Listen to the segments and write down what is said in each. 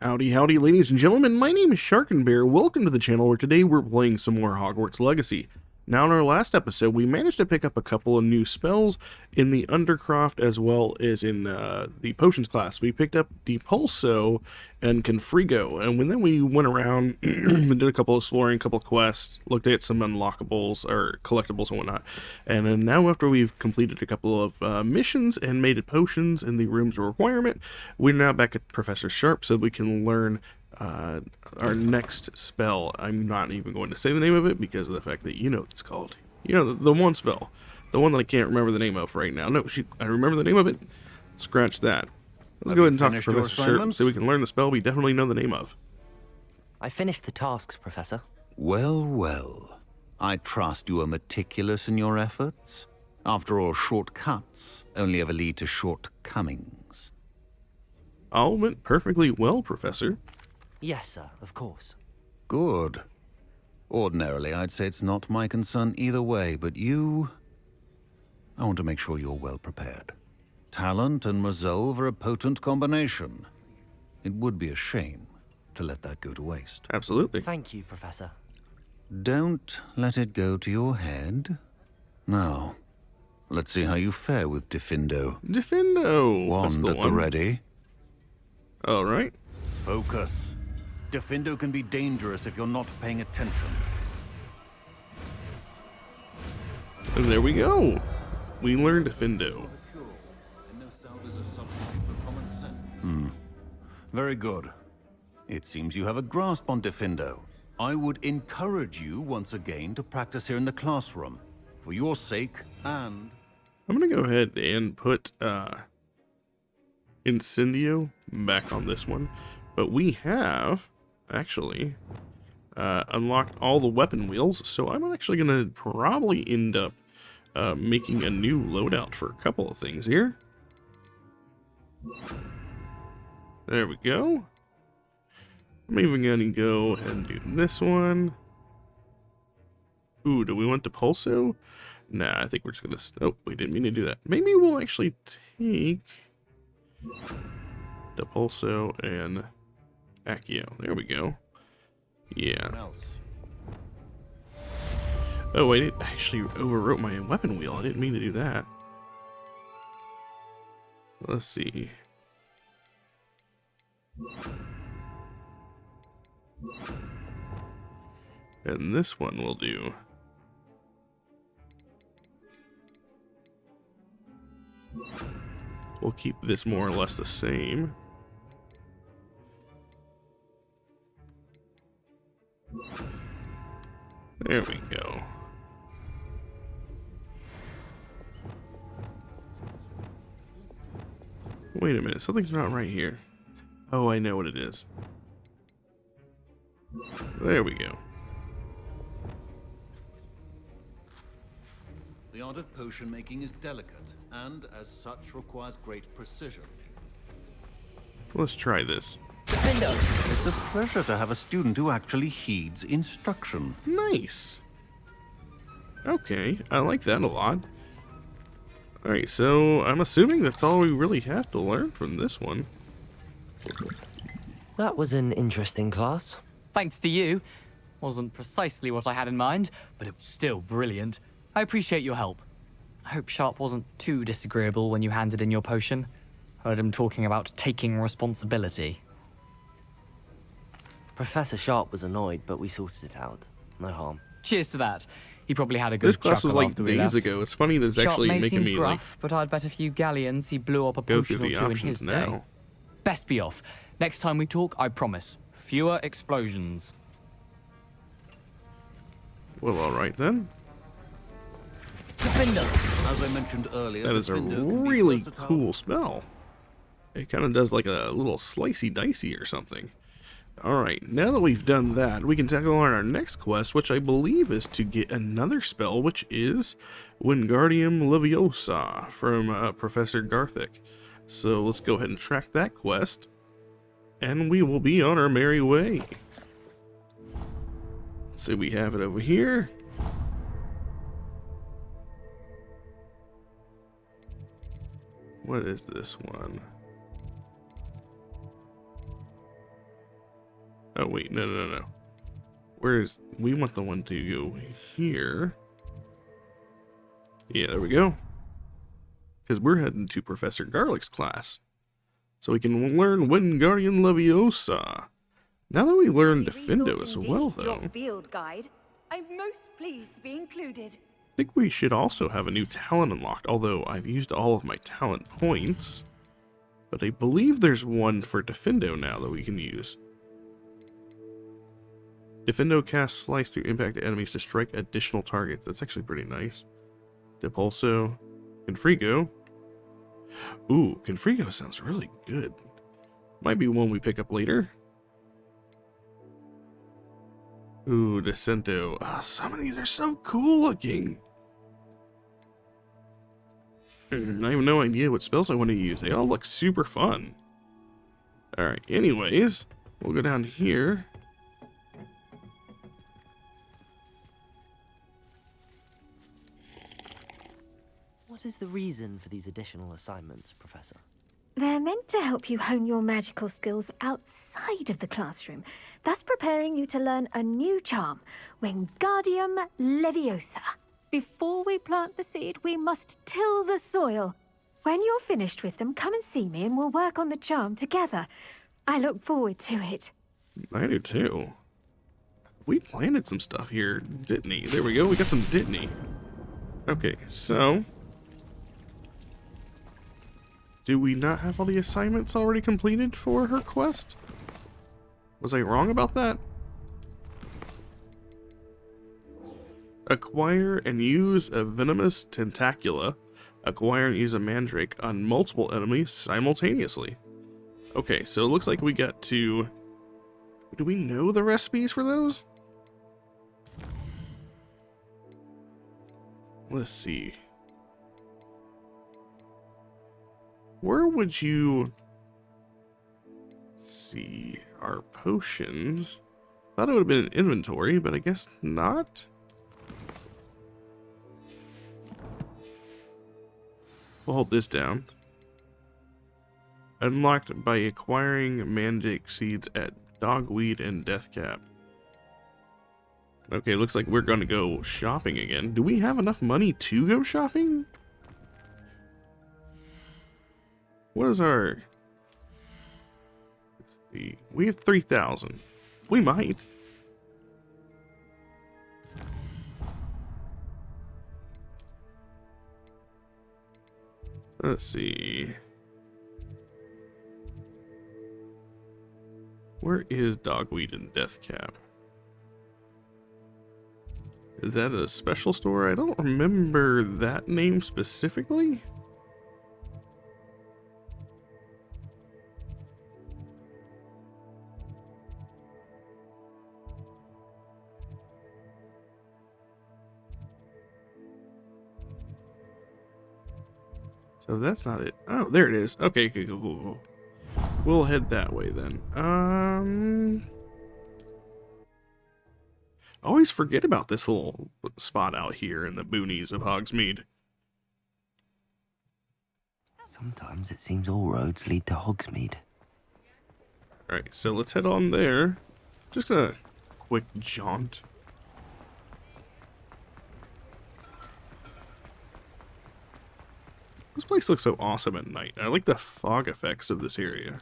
Howdy, howdy, ladies and gentlemen. My name is Sharkinbear. Welcome to the channel where today we're playing some more Hogwarts Legacy. Now, in our last episode, we managed to pick up a couple of new spells in the Undercroft as well as in the Potions class. We picked up Depulso and Confrigo, and then we went around and did a couple of exploring, a couple of quests, looked at some unlockables or collectibles and whatnot. And then now, after we've completed a couple of missions and made potions in the rooms of requirement, we're now back at Professor Sharp so we can learn our next spell. I'm not even going to say the name of it because of the fact that you know what it's called. You know, the one spell. The one that I can't remember the name of right now. No, I remember the name of it. Scratch that. Let's go ahead and talk to Professor Sharp so we can learn the spell we definitely know the name of. I finished the tasks, Professor. Well, well. I trust you are meticulous in your efforts. After all, shortcuts only ever lead to shortcomings. All went perfectly well, Professor. Yes, sir, of course. Good. Ordinarily, I'd say it's not my concern either way, but you... I want to make sure you're well prepared. Talent and resolve are a potent combination. It would be a shame to let that go to waste. Absolutely. Thank you, Professor. Don't let it go to your head. Now, let's see how you fare with Diffindo. Diffindo! That's Wand the at one. the ready. Alright. Focus. Diffindo can be dangerous if you're not paying attention. And there we go. We learned Diffindo. Very good. It seems you have a grasp on Diffindo. I would encourage you once again to practice here in the classroom. For your sake and... I'm going to go ahead and put Incendio back on this one. But we have, actually, unlocked all the weapon wheels. So I'm actually going to probably end up making a new loadout for a couple of things here. There we go. I'm even going to go ahead and do this one. Ooh, do we want Depulso? Nah, I think we're just going to... Oh, we didn't mean to do that. Maybe we'll actually take Depulso and Accio. There we go. Yeah. Oh, I actually overwrote my weapon wheel. I didn't mean to do that. Let's see. And this one will do. We'll keep this more or less the same. There we go. Wait a minute, something's not right here. Oh, I know what it is. There we go. The art of potion making is delicate, and as such requires great precision. Let's try this. Diffindo! It's a pleasure to have a student who actually heeds instruction. Nice. Okay, I like that a lot. Alright, so I'm assuming that's all we really have to learn from this one. That was an interesting class. Thanks to you. Wasn't precisely what I had in mind, but it was still brilliant. I appreciate your help. I hope Sharp wasn't too disagreeable when you handed in your potion. Heard him talking about taking responsibility. Professor Sharp was annoyed, but we sorted it out. No harm. Cheers to that. He probably had a good This class was chuckle like after we days left. ago. It's funny that it's Sharp actually may making seem me gruff, but I'd bet a few galleons he blew up a go potion through or the two in options his now. day. Best be off. Next time we talk, I promise. Fewer explosions. Well, alright then. Diffindo! As I mentioned earlier, That is a Diffindo can be really versatile. cool spell. It kind of does like a little slicey dicey or something. Alright, now that we've done that, we can tackle on our next quest, which I believe is to get another spell, which is Wingardium Leviosa from Professor Garthik. So let's go ahead and track that quest, and we will be on our merry way. So we have it over here. What is this one? Oh, wait, no. Where's... We want the one to go here. Yeah, there we go. Because we're heading to Professor Garlic's class. So we can learn Wingardium Leviosa. Now that we learned Defendo as well, though, Your field guide. I'm most pleased to be included. I think we should also have a new talent unlocked, although I've used all of my talent points. But I believe there's one for Defendo now that we can use. Defendo casts Slice through impacted enemies to strike additional targets. That's actually pretty nice. Depulso. Confrigo. Ooh, Confrigo sounds really good. Might be one we pick up later. Ooh, Descento. Oh, some of these are so cool looking. I have no idea what spells I want to use. They all look super fun. Alright, anyways, we'll go down here. What is the reason for these additional assignments, Professor? They're meant to help you hone your magical skills outside of the classroom, thus preparing you to learn a new charm, Wingardium Leviosa. Before we plant the seed, we must till the soil. When you're finished with them, come and see me and we'll work on the charm together. I look forward to it. I do too. We planted some stuff here, didn't he? There we go, we got some didn't he? Okay, so... do we not have all the assignments already completed for her quest? Was I wrong about that? Acquire and use a venomous tentacula. Acquire and use a mandrake on multiple enemies simultaneously. Okay, so it looks like we got to... do we know the recipes for those? Let's see. Where would you see our potions? Thought it would have been an inventory, but I guess not. We'll hold this down. Unlocked by acquiring mandrake seeds at Dogweed and Deathcap. Okay, looks like we're going to go shopping again. Do we have enough money to go shopping? What is our... let's see. We have 3,000. We might. Let's see. Where is Dogweed and Deathcap? Is that a special store? I don't remember that name specifically. So that's not it. Oh, there it is. Okay, cool. We'll head that way then. I always forget about this little spot out here in the boonies of Hogsmeade. Sometimes it seems all roads lead to Hogsmeade. Alright, so let's head on there. Just a quick jaunt. This place looks so awesome at night. I like the fog effects of this area.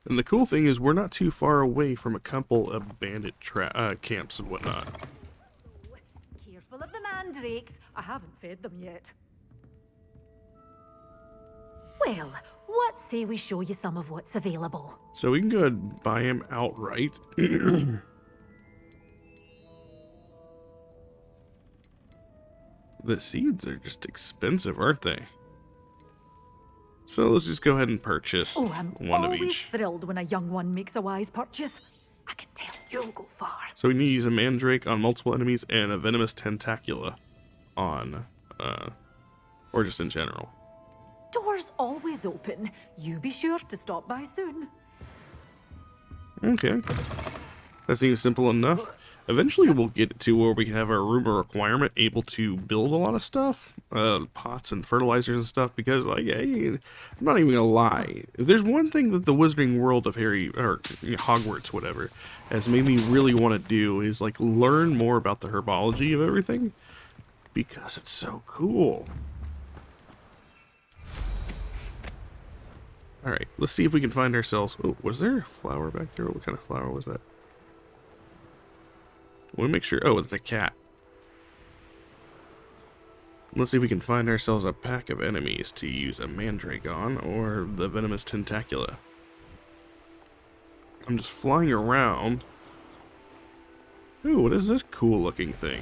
And the cool thing is we're not too far away from a couple of bandit camps and whatnot. Careful of the mandrakes. I haven't fed them yet. Well, what say we show you some of what's available? So we can go ahead and buy him outright. The seeds are just expensive, aren't they? So let's just go ahead and purchase I'm one of always each. thrilled when a young one makes a wise purchase. I can tell you'll go far. So we need to use a mandrake on multiple enemies and a venomous tentacula on, or just in general. Doors always open. You be sure to stop by soon. Okay. That seems simple enough. Eventually we'll get to where we can have our room of requirement able to build a lot of stuff, pots and fertilizers and stuff, because like, I'm not even gonna lie, if there's one thing that the Wizarding World of Hogwarts, whatever, has made me really want to do is like learn more about the herbology of everything, because it's so cool. Alright, let's see if we can find ourselves... Oh, was there a flower back there? What kind of flower was that? We'll make sure... Oh, it's a cat. Let's see if we can find ourselves a pack of enemies to use a mandrake on, or the venomous tentacula. I'm just flying around. Ooh, what is this cool looking thing?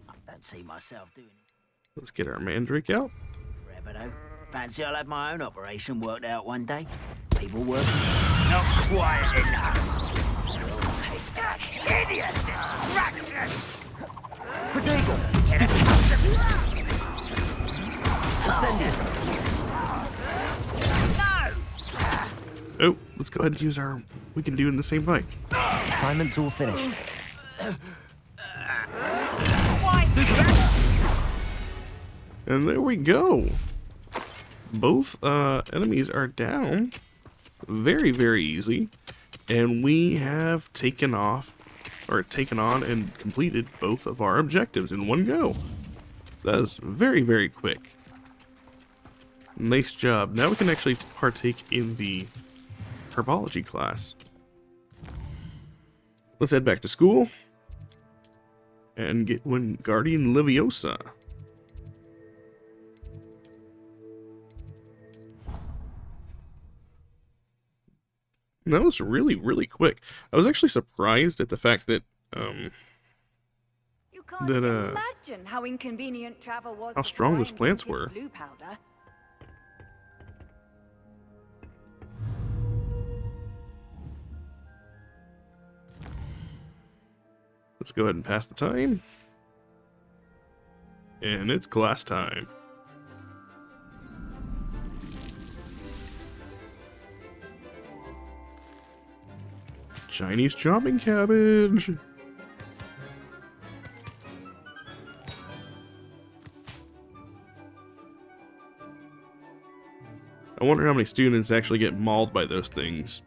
I don't see myself doing it. Let's get our mandrake out. Forever though. Fancy I'll have my own operation worked out one day. People working not quiet enough. You'll take that hideous distraction. Prodigal! Ascended! Oh, let's go ahead and use our... We can do it in the same fight. Assignment's all finished. And there we go. Both enemies are down. Very, very easy. And we have taken on and completed both of our objectives in one go. That is very, very quick. Nice job. Now we can actually partake in the herbology class. Let's head back to school and get Wingardium Leviosa. That was really, really quick. I was actually surprised at the fact that, You can't that, imagine how inconvenient travel was. how for strong those Brian plants with his were. Blue powder. Let's go ahead and pass the time. And it's class time. Chinese chopping cabbage. I wonder how many students actually get mauled by those things.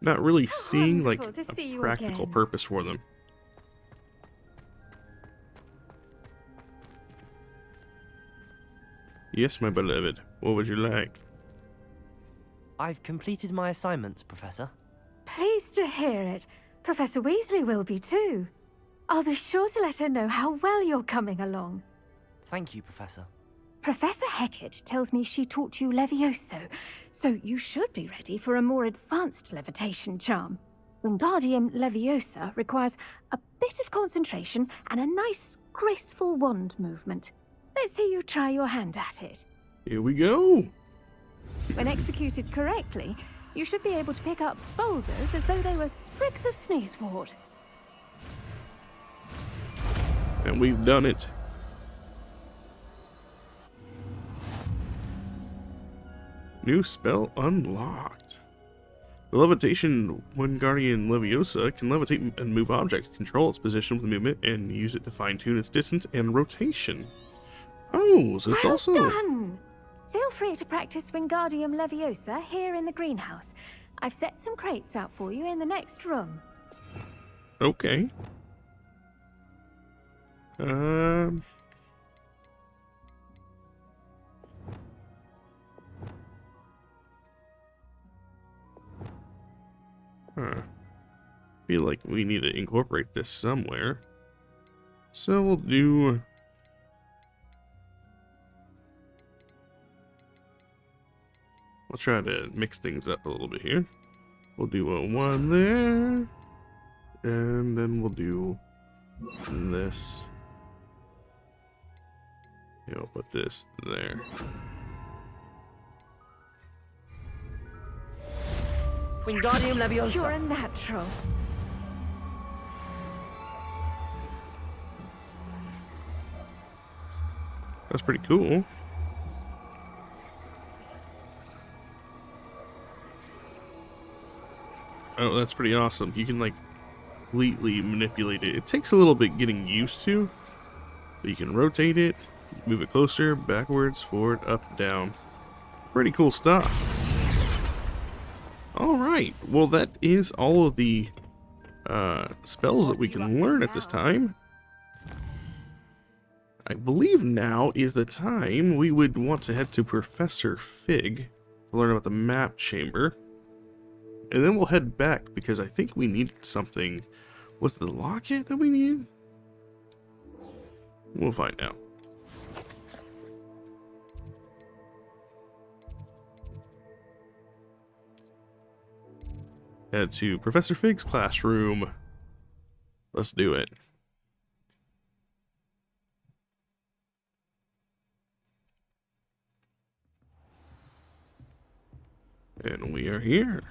Not really seeing like wonderful to see a you practical again. purpose for them. Yes, my beloved. What would you like? I've completed my assignments, Professor. Pleased to hear it. Professor Weasley will be too. I'll be sure to let her know how well you're coming along. Thank you, Professor. Professor Hecat tells me she taught you Levioso, so you should be ready for a more advanced levitation charm. Wingardium Leviosa requires a bit of concentration and a nice, graceful wand movement. Let's see you try your hand at it. Here we go. When executed correctly, you should be able to pick up boulders as though they were sprigs of sneezewort. And we've done it. New spell unlocked. The levitation Wingardium Leviosa can levitate and move objects, control its position with movement, and use it to fine-tune its distance and rotation. Oh, so it's Well also... done! Feel free to practice Wingardium Leviosa here in the greenhouse. I've set some crates out for you in the next room. Okay. Feel like we need to incorporate this somewhere. So we'll do... We'll try to mix things up a little bit here. We'll do a 1 there. And then we'll do this. Yeah, we'll put this there. Wingardium You're Leviosa! a natural. That's pretty cool. Oh, that's pretty awesome. You can, like, completely manipulate it. It takes a little bit getting used to, but you can rotate it, move it closer, backwards, forward, up, down. Pretty cool stuff. Alright, well that is all of the spells that we can learn at this time. I believe now is the time we would want to head to Professor Fig to learn about the map chamber. And then we'll head back because I think we needed something. Was it the locket that we needed? We'll find out. Head to Professor Fig's classroom. Let's do it. And we are here.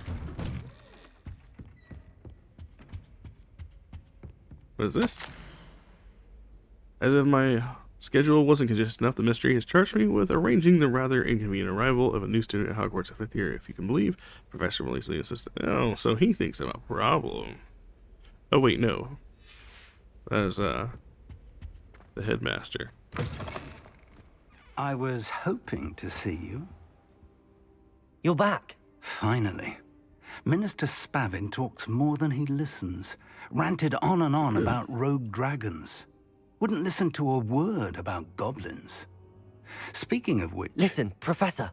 What is this? As if my schedule wasn't congested enough, the mystery has charged me with arranging the rather inconvenient arrival of a new student at Hogwarts at 5th year, if you can believe. Professor released the assistant. Oh, so he thinks I'm a problem. Oh, wait, no. That is, the headmaster. I was hoping to see you. You're back. Finally. Minister Spavin talks more than he listens. Ranted on and on about rogue dragons. Wouldn't listen to a word about goblins. Speaking of which... Listen, Professor.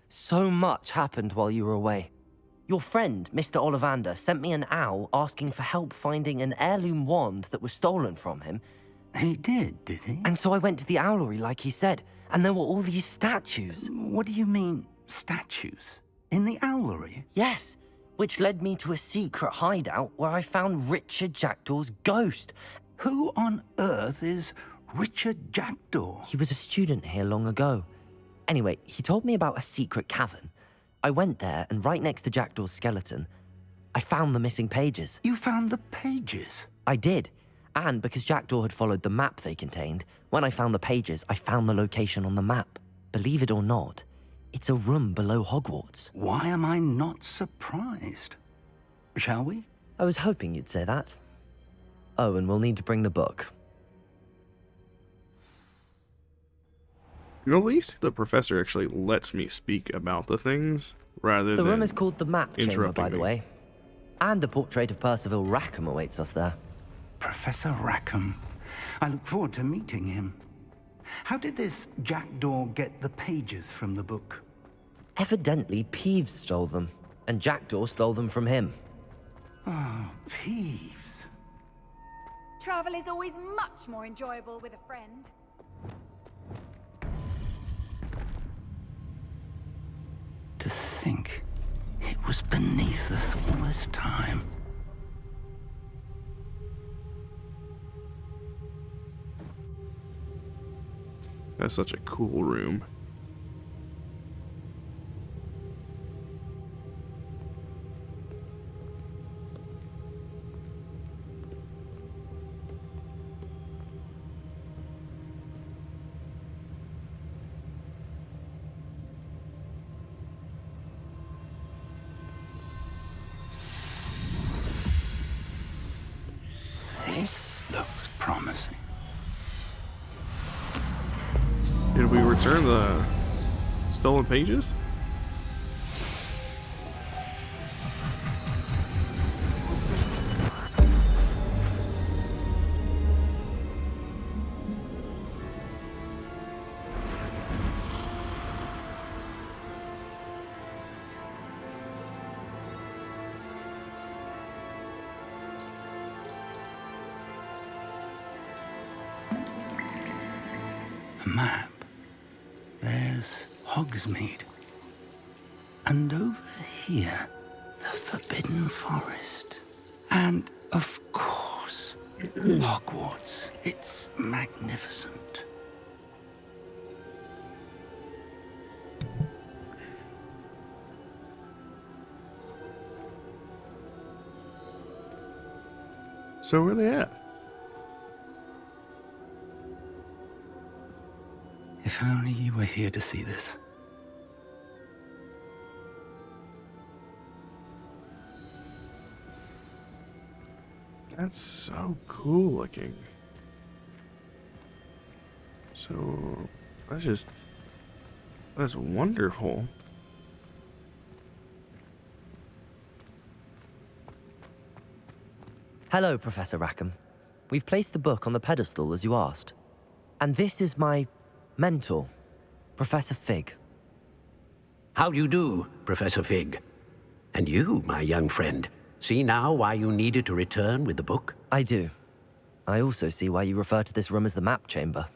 So much happened while you were away. Your friend, Mr. Ollivander, sent me an owl asking for help finding an heirloom wand that was stolen from him. He did he? And so I went to the owlery like he said, and there were all these statues. What do you mean, statues? In the owlery? Yes, which led me to a secret hideout where I found Richard Jackdaw's ghost. Who on earth is Richard Jackdaw? He was a student here long ago. Anyway, he told me about a secret cavern. I went there, and right next to Jackdaw's skeleton, I found the missing pages. You found the pages? I did. And because Jackdaw had followed the map they contained, when I found the pages, I found the location on the map. Believe it or not, it's a room below Hogwarts. Why am I not surprised? Shall we? I was hoping you'd say that. Oh, and we'll need to bring the book. You know, at least the professor actually lets me speak about the things rather than The room is called the Map Chamber, interrupting by the me. way. And a portrait of Percival Rackham awaits us there. Professor Rackham. I look forward to meeting him. How did this Jackdaw get the pages from the book? Evidently, Peeves stole them, and Jackdaw stole them from him. Oh, Peeves. Travel is always much more enjoyable with a friend. To think it was beneath us all this time. That's such a cool room. This looks promising. Did we return the stolen pages? A map. There's Hogsmeade. And over here, the Forbidden Forest. And, of course, Hogwarts. It's magnificent. So where are they at? If only you were here to see this. That's so cool looking. So, that's wonderful. Hello, Professor Rackham. We've placed the book on the pedestal as you asked. And this is my mentor, Professor Fig. How do you do, Professor Fig? And you, my young friend, see now why you needed to return with the book? I do. I also see why you refer to this room as the map chamber.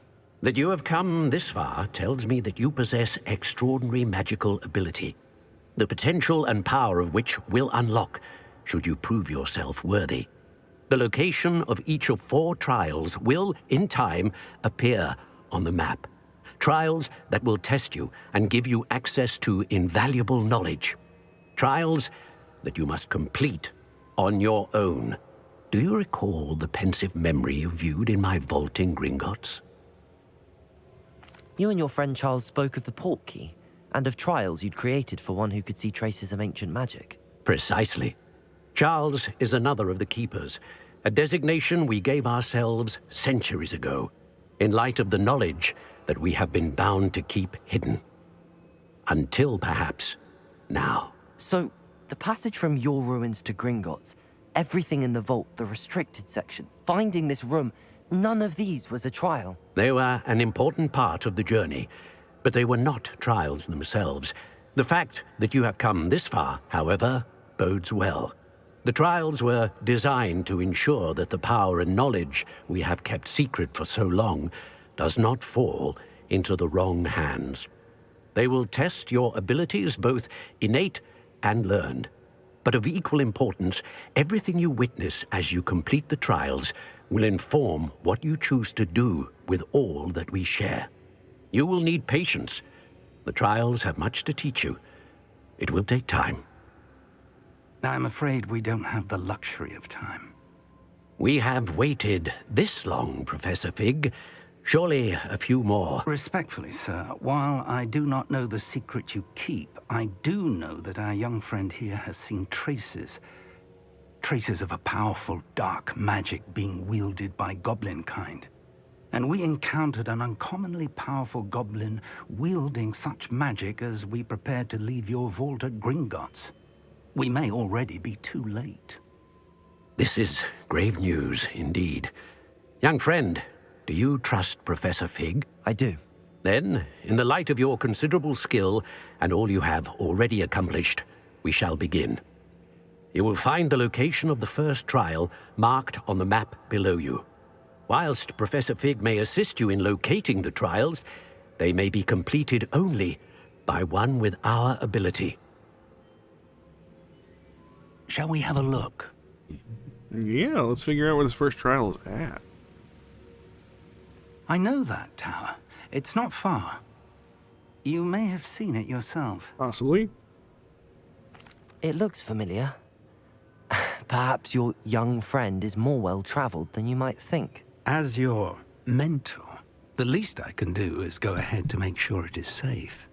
That you have come this far tells me that you possess extraordinary magical ability, the potential and power of which will unlock should you prove yourself worthy. The location of each of 4 trials will, in time, appear on the map. Trials that will test you and give you access to invaluable knowledge. Trials that you must complete on your own. Do you recall the pensive memory you viewed in my vault in Gringotts? You and your friend Charles spoke of the port key and of trials you'd created for one who could see traces of ancient magic. Precisely. Charles is another of the Keepers, a designation we gave ourselves centuries ago, in light of the knowledge that we have been bound to keep hidden. Until, perhaps, now. So, the passage from your ruins to Gringotts, everything in the vault, the restricted section, finding this room, none of these was a trial. They were an important part of the journey, but they were not trials themselves. The fact that you have come this far, however, bodes well. The trials were designed to ensure that the power and knowledge we have kept secret for so long does not fall into the wrong hands. They will test your abilities, both innate and learned. But of equal importance, everything you witness as you complete the trials will inform what you choose to do with all that we share. You will need patience. The trials have much to teach you. It will take time. I'm afraid we don't have the luxury of time. We have waited this long, Professor Fig. Surely a few more. Respectfully, sir, while I do not know the secret you keep, I do know that our young friend here has seen traces of a powerful dark magic being wielded by goblin kind. And we encountered an uncommonly powerful goblin wielding such magic as we prepared to leave your vault at Gringotts. We may already be too late. This is grave news indeed. Young friend, do you trust Professor Fig? I do. Then, in the light of your considerable skill and all you have already accomplished, we shall begin. You will find the location of the first trial marked on the map below you. Whilst Professor Fig may assist you in locating the trials, they may be completed only by one with our ability. Shall we have a look? Yeah, let's figure out where this first trial is at. I know that tower. It's not far. You may have seen it yourself. Possibly. It looks familiar. Perhaps your young friend is more well-traveled than you might think. As your mentor, the least I can do is go ahead to make sure it is safe.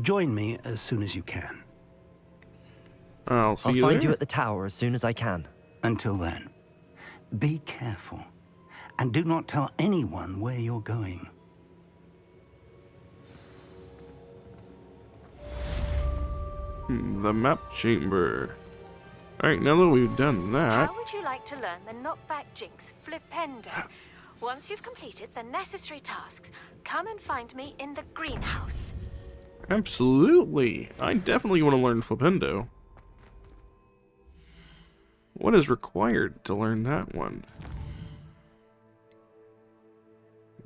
Join me as soon as you can. I'll see I'll you find there. you at the tower as soon as I can. Until then, be careful. And do not tell anyone where you're going. The map chamber. Alright, now that we've done that... How would you like to learn the knockback jinx flipendo? Once you've completed the necessary tasks, come and find me in the greenhouse. Absolutely. I definitely want to learn Flipendo. What is required to learn that one?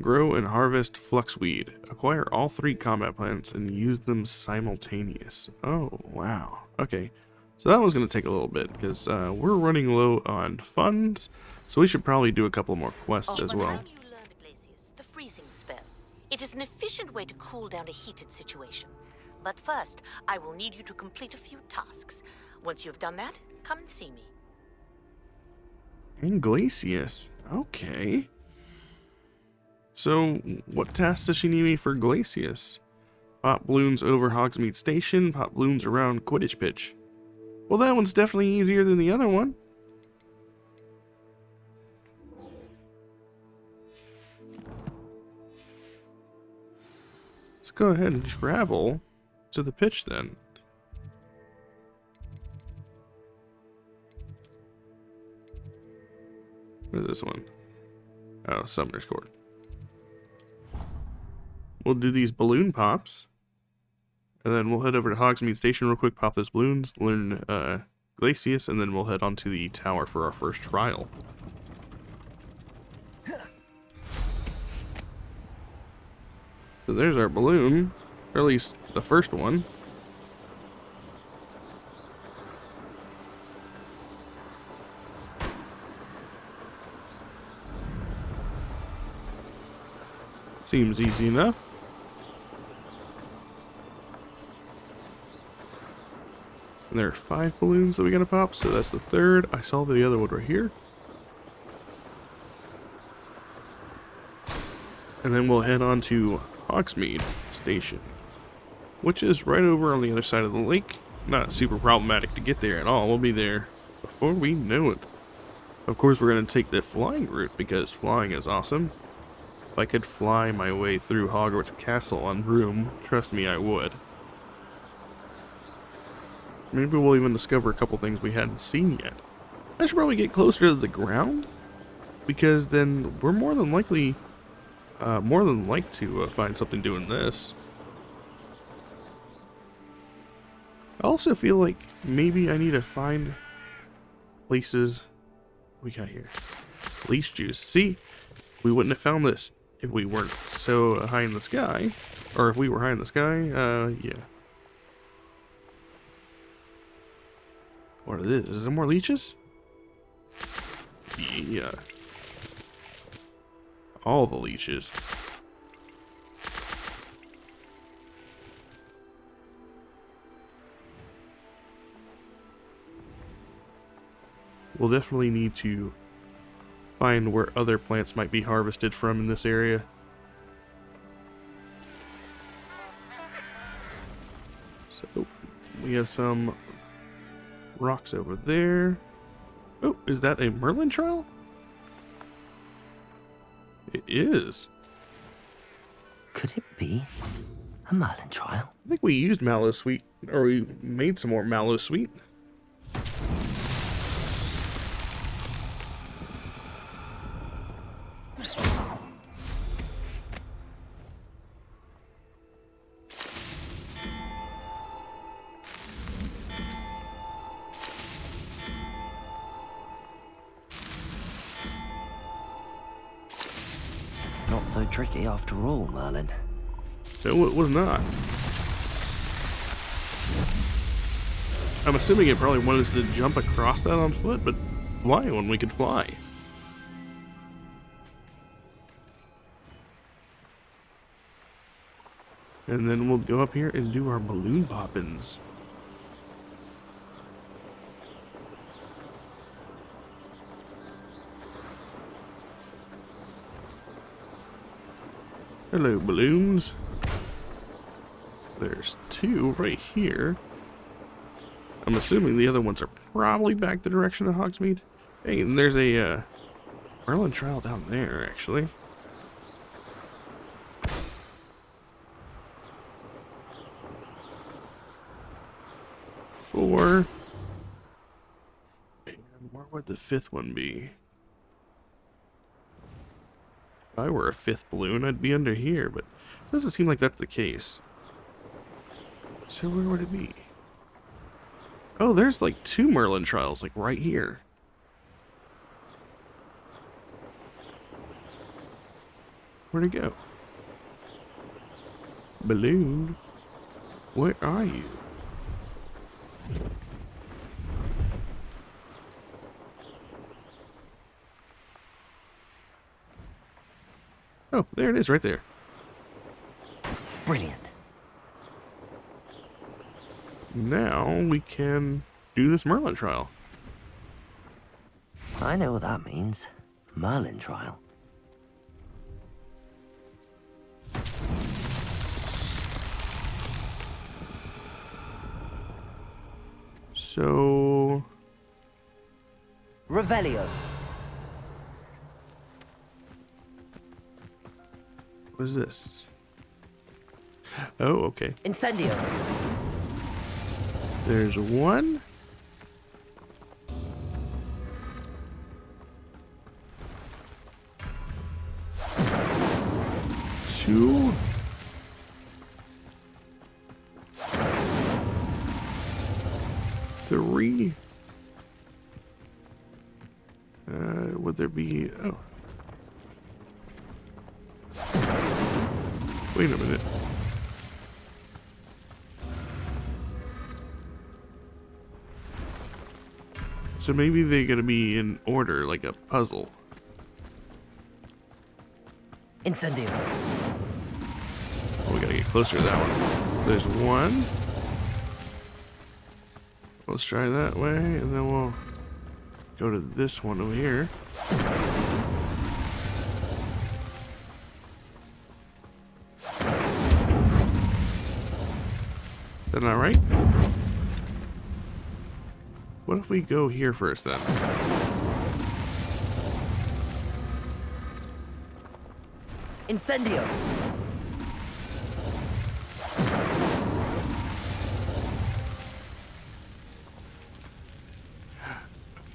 Grow and harvest fluxweed. Acquire all 3 combat plants and use them simultaneous. Oh, wow. Okay. So that one's going to take a little bit because we're running low on funds. So we should probably do a couple more quests as well. Have you learned, Iglesias, the freezing spell? It is an efficient way to cool down a heated situation. But first, I will need you to complete a few tasks. Once you have done that, come and see me. Iglesias. Okay. So, what tasks does she need me for Iglesias? Pop balloons over Hogsmeade Station, pop balloons around Quidditch Pitch. Well, that one's definitely easier than the other one. Let's go ahead and travel to the pitch then. What is this one? Oh, Summoner's Court. We'll do these balloon pops. And then we'll head over to Hogsmeade Station real quick, pop those balloons, learn Glacius, and then we'll head on to the tower for our first trial. So there's our balloon, or at least the first one. Seems easy enough. And there are 5 balloons that we gotta pop, so that's the third. I saw the other one right here. And then we'll head on to Hogsmeade Station, which is right over on the other side of the lake. Not super problematic to get there at all. We'll be there before we know it. Of course, we're going to take the flying route because flying is awesome. If I could fly my way through Hogwarts Castle on broom, trust me, I would. Maybe we'll even discover a couple things we hadn't seen yet. I should probably get closer to the ground, because then we're more than likely to find something doing this. I also feel like maybe I need to find places. What we got here? Leech juice. See, we wouldn't have found this if we weren't so high in the sky, or if we were high in the sky. Yeah. What are this? Is there more leeches? Yeah. All the leeches. We'll definitely need to find where other plants might be harvested from in this area. So, we have some rocks over there. Oh, is that a Merlin trial? It is. Could it be a Merlin trial? I think we used Mallow Sweet, or we made some more Mallow Sweet. Not so tricky after all, Merlin. No, it was not. I'm assuming it probably wanted us to jump across that on foot, but fly when we could fly. And then we'll go up here and do our balloon poppins. Hello, balloons. There's 2 right here. I'm assuming the other ones are probably back the direction of Hogsmeade. Hey, and there's a Merlin trial down there, actually. Four. And where would the 5th one be? If I were a 5th balloon, I'd be under here, but it doesn't seem like that's the case. So where would it be? Oh, there's like 2 Merlin trials, like right here. Where'd it go? Balloon, where are you? Oh, there it is, right there. Brilliant. Now we can do this Merlin trial. I know what that means. Merlin trial. So... Revelio. What is this? Oh, okay. Incendio. There's one. Two. Three. Would there be... Oh. Wait a minute. So maybe they're gonna be in order, like a puzzle. Incendio. Oh, we gotta get closer to that one. There's one. Let's try that way, and then we'll go to this one over here. Is that not right? What if we go here first then? Incendio.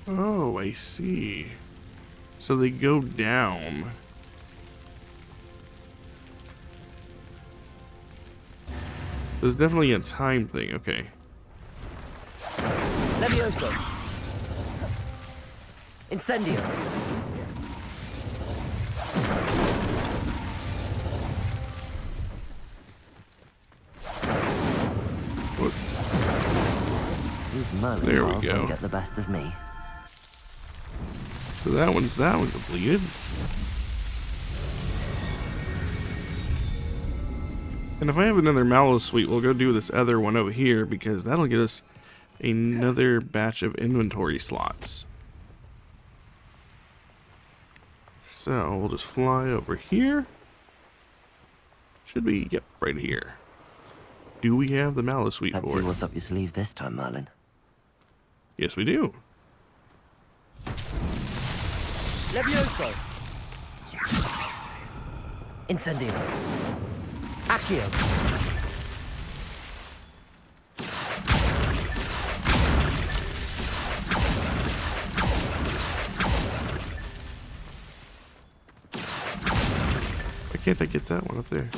Oh, I see. So they go down. There's definitely a time thing, okay. Levioso. Incendio. What? These Merlin There we trials go. won't get the best of me. So that one completed. And if I have another Mallow Suite, we'll go do this other one over here because that'll get us another batch of inventory slots. So we'll just fly over here. Should be, yep, right here. Do we have the Mallow Suite Let's for see it? what's up your sleeve this time, Merlin. Yes, we do. Levioso. Incendio. Accio. Why can't I get that one up there?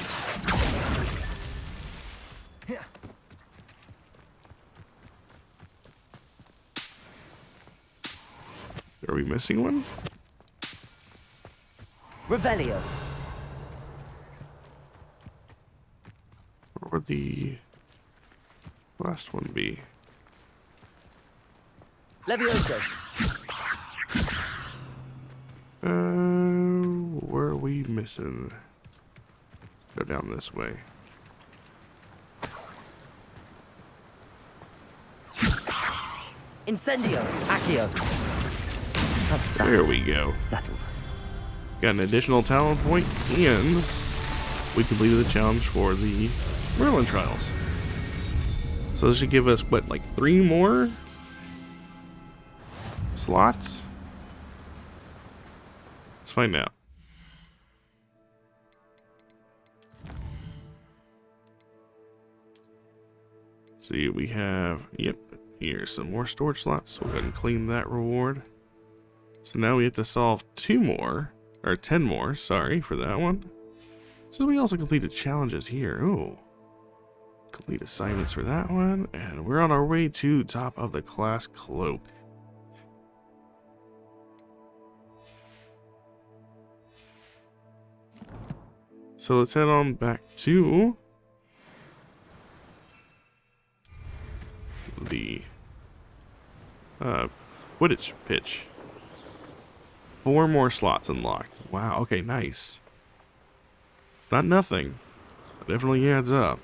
Are we missing one? Revelio. Or would the last one be? Levioso. Where are we missing? Go down this way. Incendio. Accio. That's that. There we go. Settled. Got an additional talent point, and we completed the challenge for the Merlin trials. So this should give us, what, like 3 more slots? Let's find out. See, we have, yep, here's some more storage slots. So we'll go ahead and claim that reward. So now we have to solve 2 more, or 10 more, sorry, for that one. So we also completed challenges here. Ooh. Complete assignments for that one, and we're on our way to the top of the class cloak. So let's head on back to the Quidditch pitch. 4 more slots unlocked. Wow, okay, nice. It's not nothing. It definitely adds up.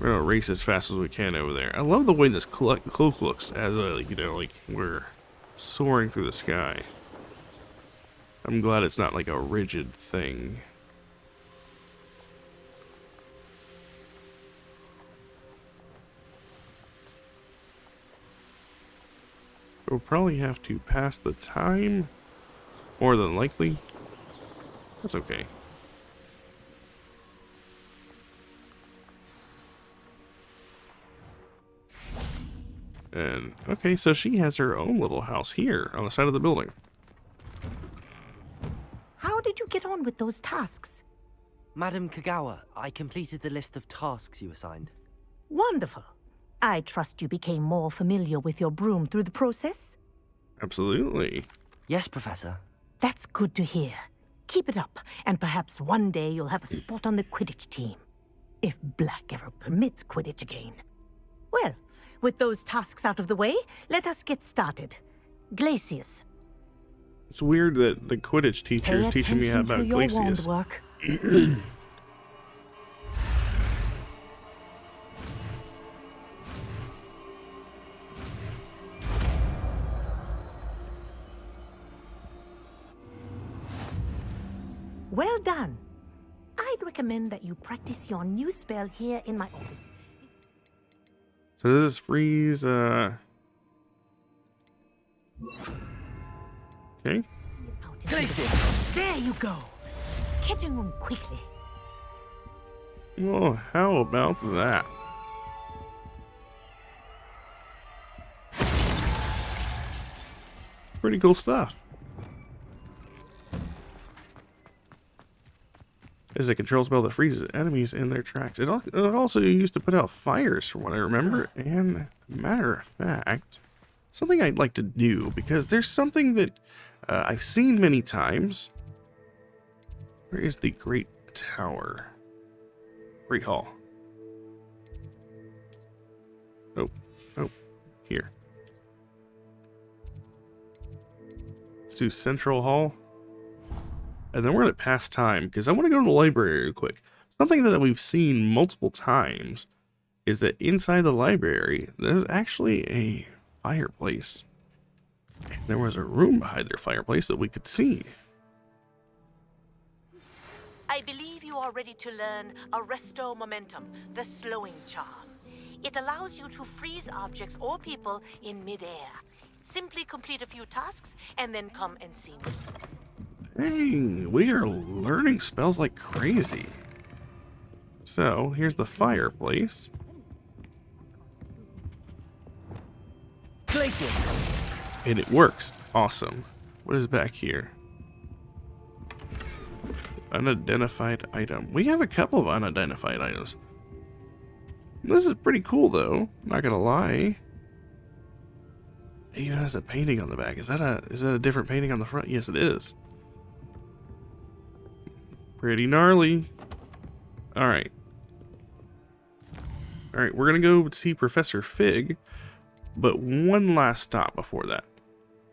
We're gonna race as fast as we can over there. I love the way this cloak looks as you know, like we're soaring through the sky. I'm glad it's not like a rigid thing. We'll probably have to pass the time, more than likely. That's okay. And, okay, so she has her own little house here on the side of the building. How did you get on with those tasks? Madam Kagawa, I completed the list of tasks you assigned. Wonderful. I trust you became more familiar with your broom through the process? Absolutely. Yes, Professor. That's good to hear. Keep it up, and perhaps one day you'll have a spot on the Quidditch team. If Black ever permits Quidditch again. Well, with those tasks out of the way, let us get started. Glacius. It's weird that the Quidditch teacher is teaching me about Glacius. Work. Well done. I'd recommend that you practice your new spell here in my office. So this is freeze, okay. Glacius! There you go. Catching them quickly. Well, how about that? Pretty cool stuff. Is a control spell that freezes enemies in their tracks. It also used to put out fires, from what I remember. And matter of fact, something I'd like to do, because there's something that I've seen many times. Where is the Great Tower? Great Hall. Oh, here. Let's do Central Hall. And then we're going to pass time, because I want to go to the library real quick. Something that we've seen multiple times is that inside the library, there's actually a fireplace. And there was a room behind their fireplace that we could see. I believe you are ready to learn Arresto Momentum, the slowing charm. It allows you to freeze objects or people in midair. Simply complete a few tasks and then come and see me. Dang, we are learning spells like crazy. So, here's the fireplace. Glacius! And it works. Awesome. What is back here? Unidentified item. We have a couple of unidentified items. This is pretty cool, though. Not gonna lie. It even has a painting on the back. Is that a different painting on the front? Yes, it is. Pretty gnarly. Alright. Alright, we're gonna go see Professor Fig, but one last stop before that.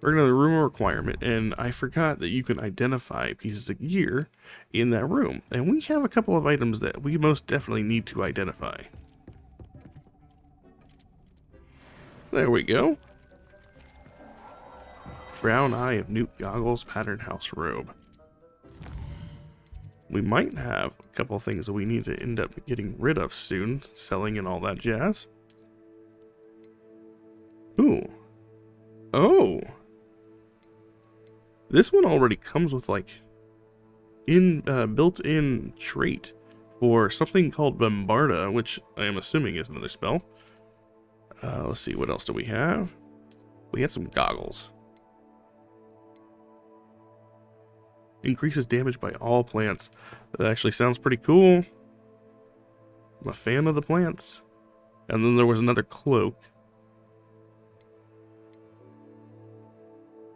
We're gonna the room of requirement, and I forgot that you can identify pieces of gear in that room. And we have a couple of items that we most definitely need to identify. There we go. Brown Eye of Newt Goggles, Pattern House Robe. We might have a couple of things that we need to end up getting rid of soon, selling and all that jazz. Ooh. Oh. This one already comes with like built-in trait for something called Bombarda, which I am assuming is another spell. Let's see, what else do we have? We had some goggles. Increases damage by all plants. That actually sounds pretty cool. I'm a fan of the plants. And then there was another cloak.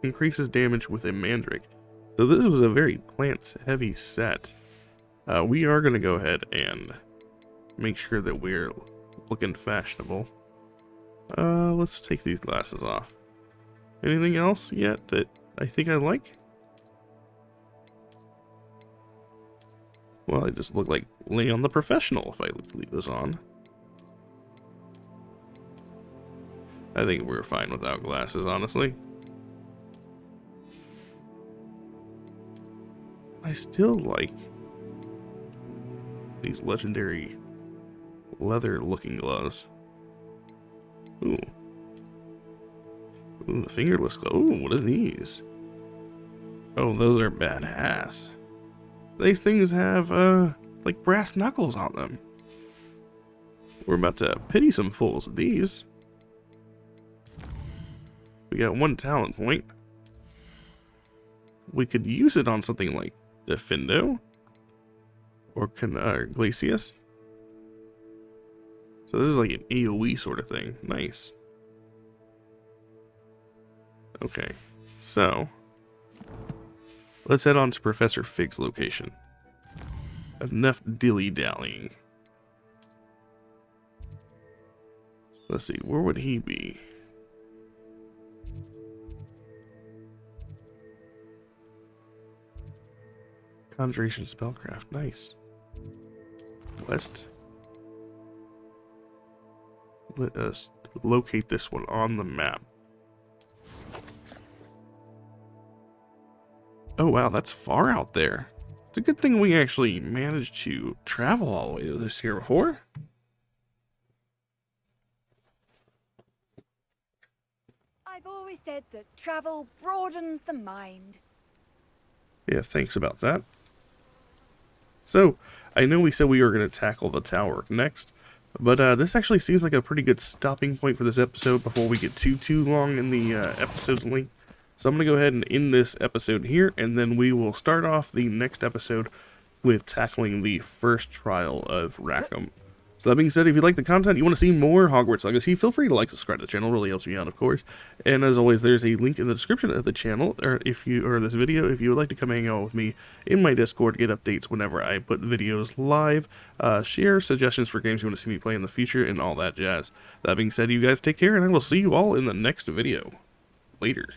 Increases damage with a mandrake. So this was a very plants heavy set. We are going to go ahead and make sure that we're looking fashionable. Let's take these glasses off. Anything else yet that I think I like? Well, I just look like Leon the Professional if I leave this on. I think we're fine without glasses, honestly. I still like these legendary leather-looking gloves. Ooh. Ooh, the fingerless glove. Ooh, what are these? Oh, those are badass. These things have, like brass knuckles on them. We're about to pity some fools with these. We got 1 talent point. We could use it on something like Defendo or Glacius. So this is like an AoE sort of thing. Nice. Okay, so let's head on to Professor Fig's location. Enough dilly-dallying. Let's see, where would he be? Conjuration Spellcraft, nice. West. Let us locate this one on the map. Oh wow, that's far out there. It's a good thing we actually managed to travel all the way to this here before. I've always said that travel broadens the mind. Yeah, thanks about that. So, I know we said we were going to tackle the tower next, but this actually seems like a pretty good stopping point for this episode before we get too long in the episode's length. So I'm going to go ahead and end this episode here, and then we will start off the next episode with tackling the first trial of Rackham. So that being said, if you like the content, you want to see more Hogwarts Legacy, feel free to like, subscribe to the channel. It really helps me out, of course. And as always, there's a link in the description of the channel, or this video, if you would like to come hang out with me in my Discord, get updates whenever I put videos live, share suggestions for games you want to see me play in the future, and all that jazz. That being said, you guys take care, and I will see you all in the next video. Later.